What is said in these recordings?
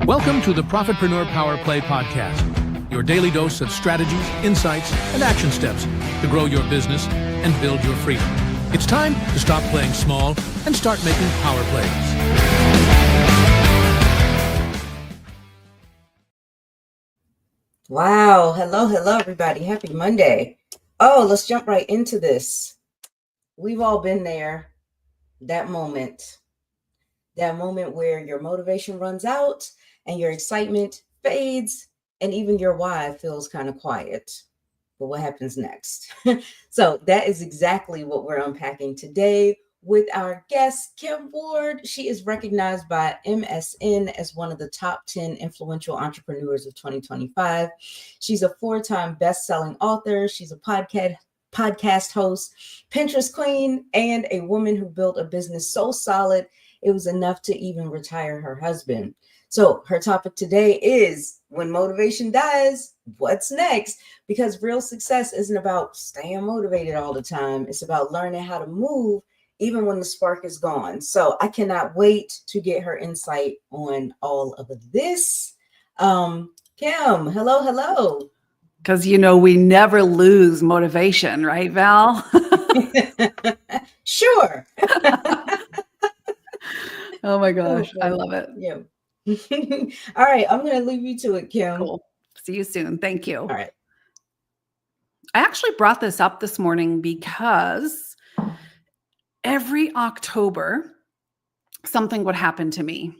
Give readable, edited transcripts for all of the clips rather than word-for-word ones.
Welcome to the Profitpreneur Power Play podcast, your daily dose of strategies, insights, and action steps to grow your business and build your freedom. It's time to stop playing small and start making power plays. Wow. Hello, everybody. Happy Monday. Oh, let's jump right into this. We've all been there. That moment where your motivation runs out and your excitement fades and even your why feels kind of quiet. But what happens next? So that is exactly what we're unpacking today with our guest, Kim Ward. She is recognized by MSN as one of the top 10 influential entrepreneurs of 2025. She's a 4-time best-selling author. She's a podcast host, Pinterest queen, and a woman who built a business so solid it was enough to even retire her husband. So her topic today is when motivation dies, what's next? Because real success isn't about staying motivated all the time. It's about learning how to move even when the spark is gone. So I cannot wait to get her insight on all of this. Kim, hello. Because, we never lose motivation, right, Val? Sure. Oh my gosh, I love it. Yeah. All right, I'm going to leave you to it, Kim. Cool. See you soon. Thank you. All right. I actually brought this up this morning because every October, something would happen to me.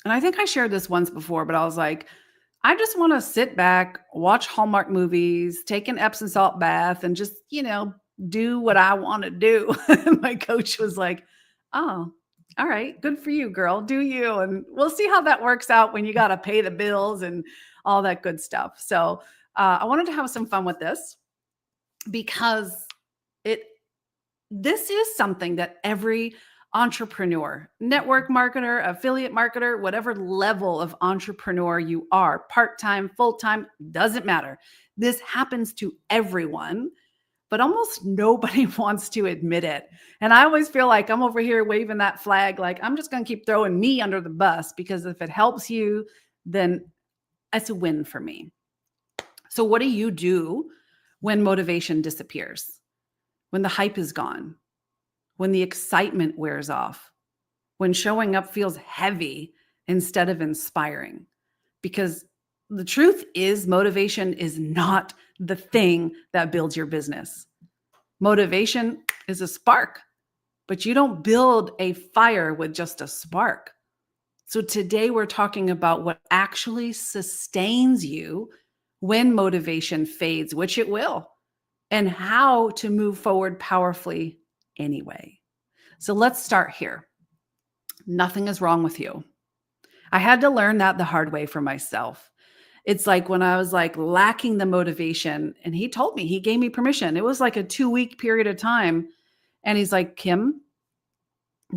And I think I shared this once before, but I was like, I just want to sit back, watch Hallmark movies, take an Epsom salt bath, and just, do what I want to do. My coach was like, oh, all right, good for you, girl. Do you? And we'll see how that works out when you got to pay the bills and all that good stuff. So I wanted to have some fun with this because this is something that every entrepreneur, network marketer, affiliate marketer, whatever level of entrepreneur you are, part-time, full-time, doesn't matter. This happens to everyone, but almost nobody wants to admit it. And I always feel like I'm over here waving that flag, like I'm just going to keep throwing me under the bus, because if it helps you, then it's a win for me. So what do you do when motivation disappears? When the hype is gone? When the excitement wears off? When showing up feels heavy instead of inspiring? Because the truth is, motivation is not the thing that builds your business. Motivation is a spark, but you don't build a fire with just a spark. So today we're talking about what actually sustains you when motivation fades, which it will, and how to move forward powerfully anyway. So let's start here. Nothing is wrong with you. I had to learn that the hard way for myself. It's like when I was lacking the motivation, and he told me, he gave me permission. It was like a 2-week period of time. And he's like, Kim,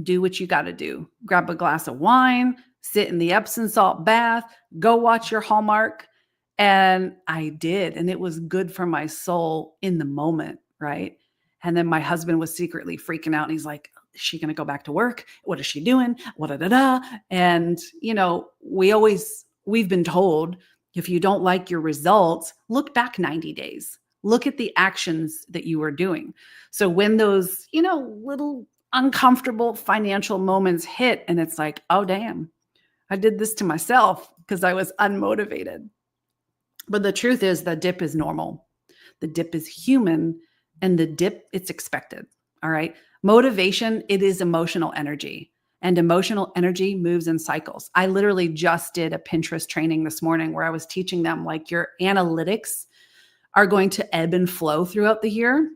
do what you got to do. Grab a glass of wine, sit in the Epsom salt bath, go watch your Hallmark. And I did. And it was good for my soul in the moment, right? And then my husband was secretly freaking out. And he's like, is she going to go back to work? What is she doing? And, we've been told, if you don't like your results, look back 90 days. Look at the actions that you were doing. So when those, little uncomfortable financial moments hit, and it's like, oh, damn, I did this to myself because I was unmotivated. But the truth is, the dip is normal. The dip is human, and the dip, it's expected. All right. Motivation, it is emotional energy. And emotional energy moves in cycles. I literally just did a Pinterest training this morning where I was teaching them your analytics are going to ebb and flow throughout the year.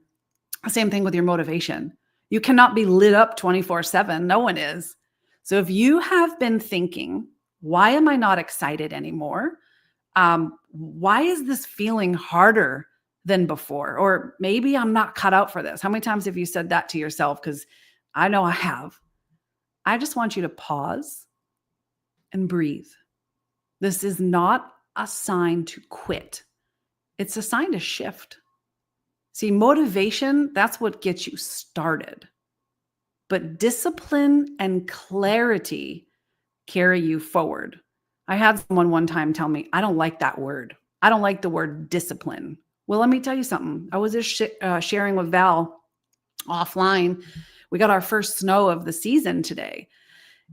Same thing with your motivation. You cannot be lit up 24/7. No one is. So if you have been thinking, why am I not excited anymore? Why is this feeling harder than before? Or maybe I'm not cut out for this. How many times have you said that to yourself? Because I know I have. I just want you to pause and breathe. This is not a sign to quit. It's a sign to shift. See, motivation, that's what gets you started. But discipline and clarity carry you forward. I had someone one time tell me, I don't like that word. I don't like the word discipline. Well, let me tell you something. I was just sharing with Val offline. We got our first snow of the season today,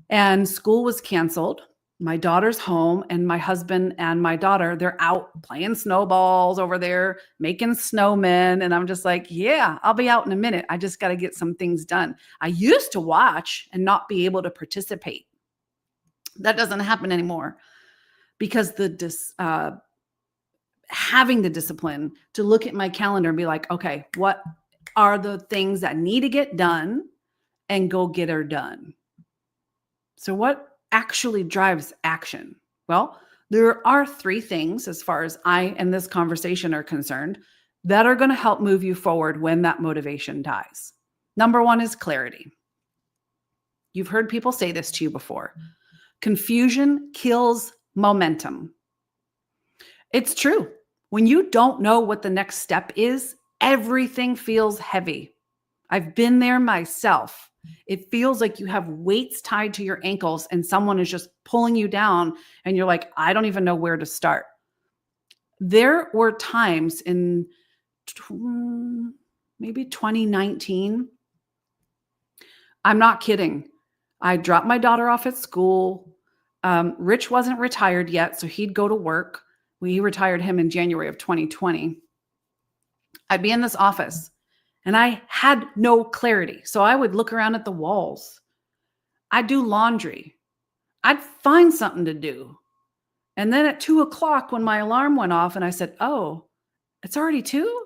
and school was canceled. My daughter's home, and my husband and my daughter, they're out playing snowballs over there, making snowmen. And I'm just like, yeah, I'll be out in a minute. I just got to get some things done. I used to watch and not be able to participate. That doesn't happen anymore because having the discipline to look at my calendar and be like, okay, what are the things that need to get done, and go get her done. So what actually drives action? Well, there are 3 things, as far as I and this conversation are concerned, that are going to help move you forward when that motivation dies. Number 1 is clarity. You've heard people say this to you before. Confusion kills momentum. It's true. When you don't know what the next step is, everything feels heavy. I've been there myself. It feels like you have weights tied to your ankles and someone is just pulling you down and you're like, I don't even know where to start. There were times in maybe 2019. I'm not kidding. I dropped my daughter off at school. Rich wasn't retired yet, so he'd go to work. We retired him in January of 2020. I'd be in this office and I had no clarity. So I would look around at the walls. I'd do laundry. I'd find something to do. And then at 2:00 when my alarm went off and I said, oh, it's already 2?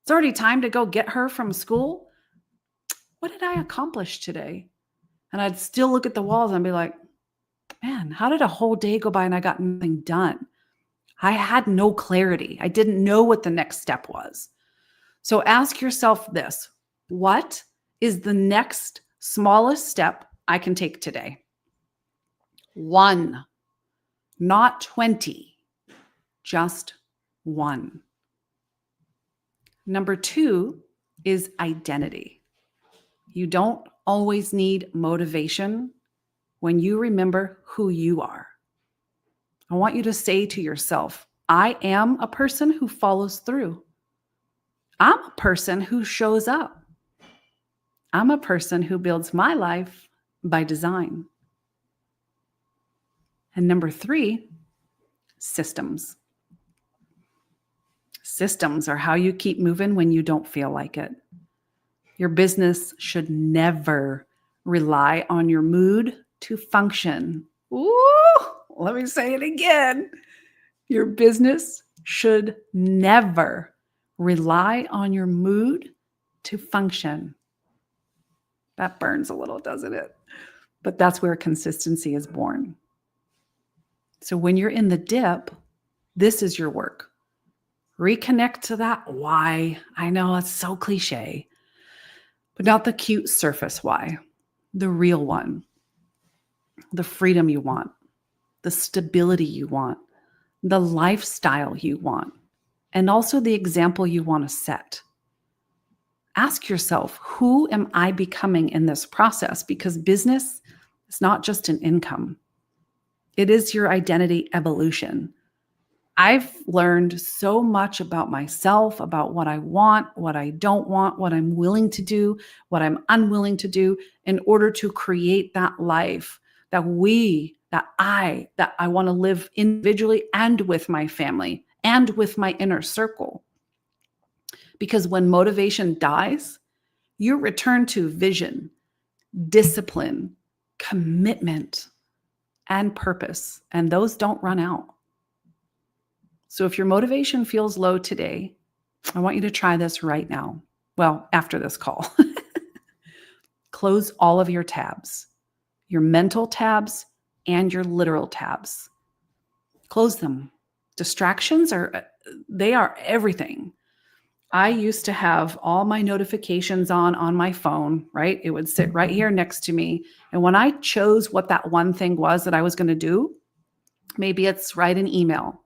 It's already time to go get her from school. What did I accomplish today? And I'd still look at the walls and be like, man, how did a whole day go by and I got nothing done? I had no clarity. I didn't know what the next step was. So ask yourself this: what is the next smallest step I can take today? 1, not 20, just 1. Number 2 is identity. You don't always need motivation when you remember who you are. I want you to say to yourself, I am a person who follows through. I'm a person who shows up. I'm a person who builds my life by design. And number 3, systems. Systems are how you keep moving when you don't feel like it. Your business should never rely on your mood to function. Ooh, let me say it again. Your business should never rely on your mood to function. That burns a little, doesn't it? But that's where consistency is born. So when you're in the dip, this is your work. Reconnect to that why. I know it's so cliche, but not the cute surface why, the real one, the freedom you want, the stability you want, the lifestyle you want, and also the example you want to set. Ask yourself, who am I becoming in this process? Because business is not just an income. It is your identity evolution. I've learned so much about myself, about what I want, what I don't want, what I'm willing to do, what I'm unwilling to do in order to create that life that I want to live individually and with my family and with my inner circle. Because when motivation dies, you return to vision, discipline, commitment, and purpose, and those don't run out. So if your motivation feels low today, I want you to try this right now. Well, after this call. Close all of your tabs, your mental tabs and your literal tabs. Close them. Distractions they are everything. I used to have all my notifications on my phone, right? It would sit right here next to me. And when I chose what that one thing was that I was going to do, maybe it's write an email.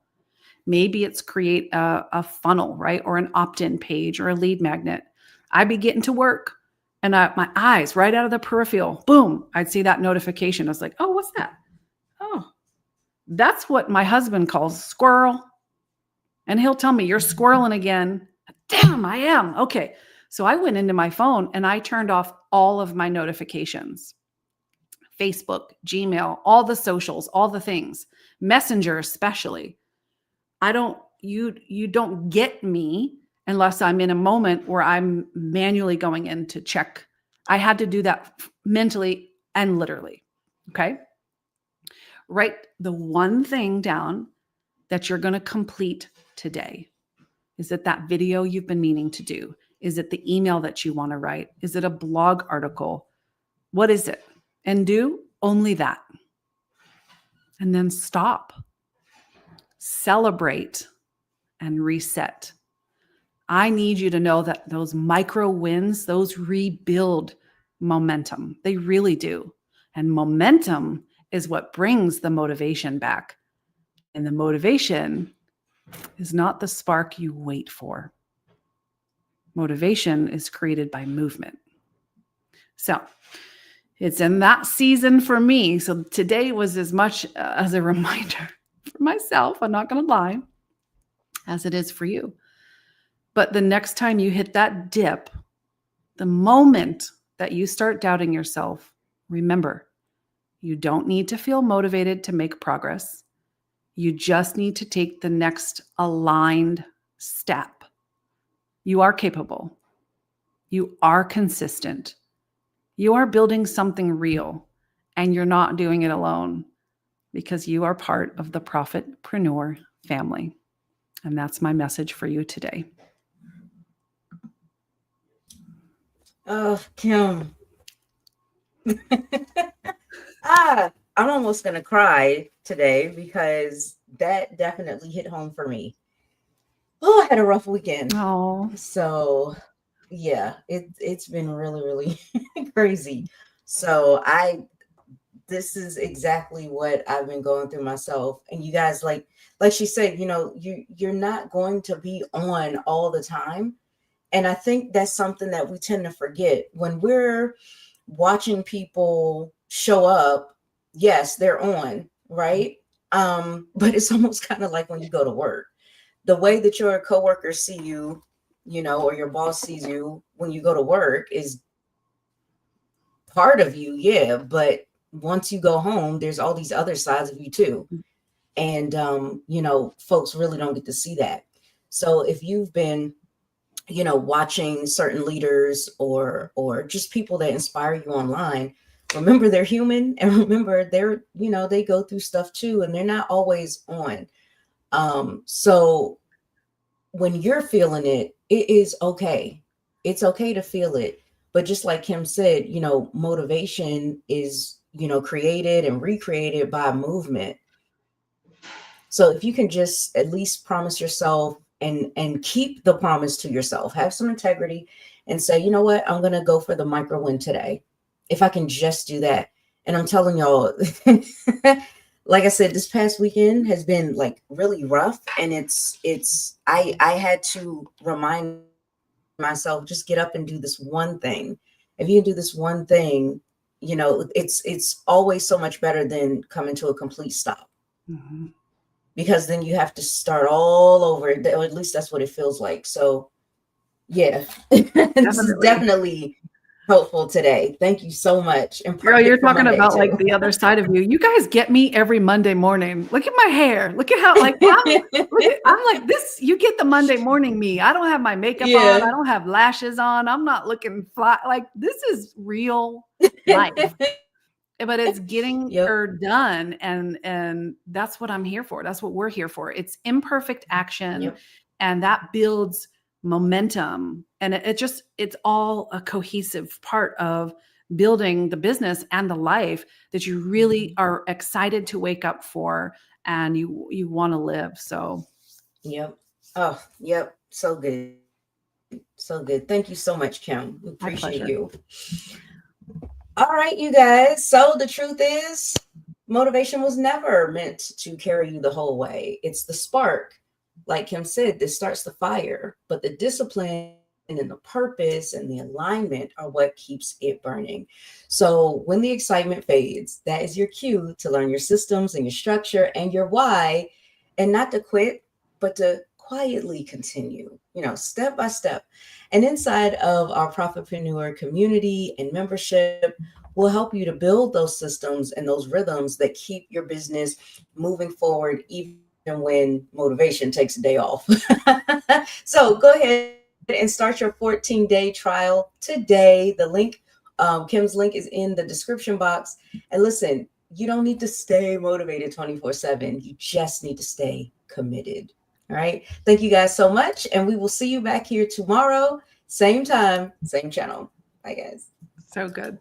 Maybe it's create a funnel, right? Or an opt-in page or a lead magnet. I'd be getting to work and my eyes right out of the peripheral, boom, I'd see that notification. I was like, oh, what's that? Oh, That's what my husband calls squirrel. And he'll tell me, you're squirreling again. Damn, I am. Okay. So I went into my phone and I turned off all of my notifications. Facebook, Gmail, all the socials, all the things, Messenger especially. You don't get me unless I'm in a moment where I'm manually going in to check. I had to do that mentally and literally. Okay. Write the one thing down that you're going to complete today. Is it that video you've been meaning to do? Is it the email that you want to write? Is it a blog article? What is it? And do only that. And then stop. Celebrate and reset. I need you to know that those micro wins, those rebuild momentum. They really do. And momentum is what brings the motivation back. And the motivation is not the spark you wait for. Motivation is created by movement. So it's in that season for me. So today was as much as a reminder for myself, I'm not going to lie, as it is for you. But the next time you hit that dip, the moment that you start doubting yourself, remember, you don't need to feel motivated to make progress. You just need to take the next aligned step. You are capable. You are consistent. You are building something real, and you're not doing it alone because you are part of the Profitpreneur family. And that's my message for you today. Oh, Kim. I'm almost going to cry today because that definitely hit home for me. Oh, I had a rough weekend. Oh, So yeah, it's been really, really crazy. So this is exactly what I've been going through myself. And you guys, like she said, you're not going to be on all the time. And I think that's something that we tend to forget when we're watching people show up. Yes, they're on, right? But it's almost kind of like when you go to work, the way that your coworkers see you, or your boss sees you when you go to work is part of you. Yeah. But once you go home, there's all these other sides of you too. And, folks really don't get to see that. So if you've been, watching certain leaders or just people that inspire you online, remember they're human, and remember they're, they go through stuff too, and they're not always on. So when you're feeling it, it is okay. It's okay to feel it. But just like Kim said, motivation is, created and recreated by movement. So if you can just at least promise yourself and keep the promise to yourself, have some integrity and say, you know what, I'm going to go for the micro win today. If I can just do that. And I'm telling y'all, like I said, this past weekend has been like really rough. And I had to remind myself, just get up and do this one thing. If you can do this one thing, it's always so much better than coming to a complete stop. mm-hmm. Because then you have to start all over, or at least that's what it feels like. So yeah, this is definitely helpful today. Thank you so much. And girl, you're talking about like the other side of you. You guys get me every Monday morning. Look at my hair. Look at how I'm like this. You get the Monday morning me. I don't have my makeup on. I don't have lashes on. I'm not looking fly. Like this is real life. But it's getting her done. And that's what I'm here for. That's what we're here for. It's imperfect action. And that builds momentum. And it's all a cohesive part of building the business and the life that you really are excited to wake up for and you want to live. So. Yep. Oh, yep. So good. So good. Thank you so much, Kim. We appreciate you. All right, you guys. So the truth is, motivation was never meant to carry you the whole way. It's the spark. Like Kim said, this starts the fire, but the discipline and the purpose and the alignment are what keeps it burning. So when the excitement fades, that is your cue to learn your systems and your structure and your why, and not to quit, but to quietly continue, step by step. And inside of our Profitpreneur community and membership, we'll help you to build those systems and those rhythms that keep your business moving forward, even when motivation takes a day off. So go ahead and start your 14-day trial today. The link, Kim's link, is in the description box. And listen, you don't need to stay motivated 24/7. You just need to stay committed. All right. Thank you guys so much. And we will see you back here tomorrow. Same time, same channel. Bye, guys. So good.